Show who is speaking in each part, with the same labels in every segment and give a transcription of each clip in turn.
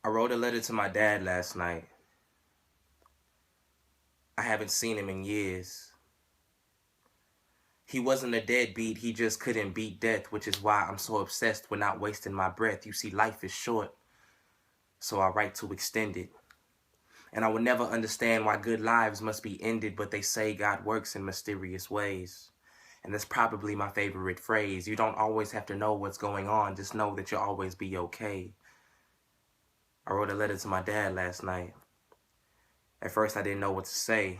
Speaker 1: I wrote a letter to my dad last night. I haven't seen him in years. He wasn't a deadbeat, he just couldn't beat death, which is why I'm so obsessed with not wasting my breath. You see, life is short, so I write to extend it. And I will never understand why good lives must be ended, but they say God works in mysterious ways. And that's probably my favorite phrase. You don't always have to know what's going on, just know that you'll always be okay. I wrote a letter to my dad last night. At first I didn't know what to say,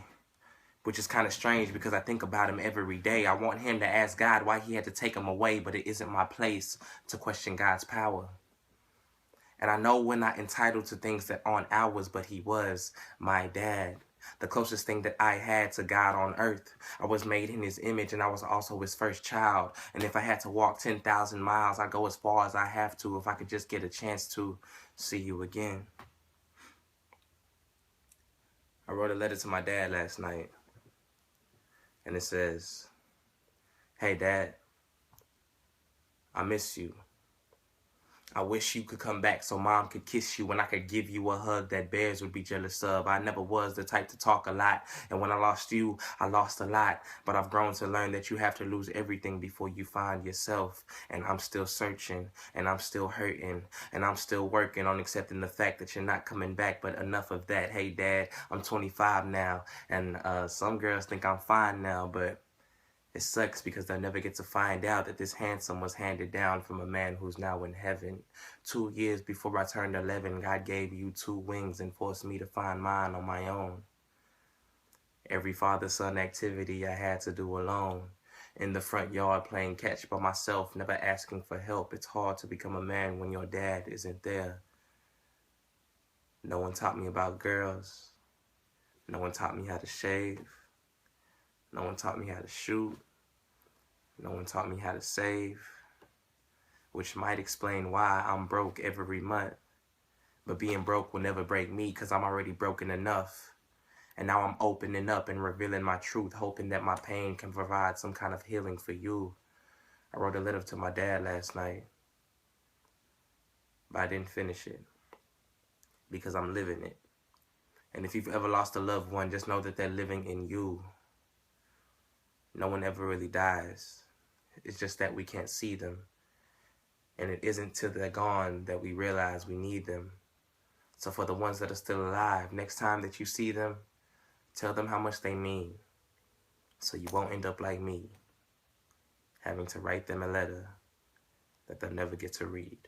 Speaker 1: which is kind of strange because I think about him every day. I want him to ask God why he had to take him away, but it isn't my place to question God's power. And I know we're not entitled to things that aren't ours, but he was my dad. The closest thing that I had to God on earth. I was made in his image and I was also his first child. And if I had to walk 10,000 miles, I'd go as far as I have to if I could just get a chance to see you again. I wrote a letter to my dad last night. And it says, "Hey Dad, I miss you. I wish you could come back so Mom could kiss you and I could give you a hug that bears would be jealous of. I never was the type to talk a lot, and when I lost you, I lost a lot. But I've grown to learn that you have to lose everything before you find yourself. And I'm still searching, and I'm still hurting, and I'm still working on accepting the fact that you're not coming back, but enough of that. Hey Dad, I'm 25 now, and some girls think I'm fine now, but it sucks because they'll never get to find out that this handsome was handed down from a man who's now in heaven. 2 years before I turned 11, God gave you 2 wings and forced me to find mine on my own. Every father-son activity I had to do alone. In the front yard playing catch by myself, never asking for help. It's hard to become a man when your dad isn't there. No one taught me about girls. No one taught me how to shave. No one taught me how to shoot. No one taught me how to save, which might explain why I'm broke every month. But being broke will never break me because I'm already broken enough. And now I'm opening up and revealing my truth, hoping that my pain can provide some kind of healing for you. I wrote a letter to my dad last night, but I didn't finish it because I'm living it. And if you've ever lost a loved one, just know that they're living in you. No one ever really dies. It's just that we can't see them. And it isn't till they're gone that we realize we need them. So for the ones that are still alive, next time that you see them, tell them how much they mean. So you won't end up like me, having to write them a letter that they'll never get to read.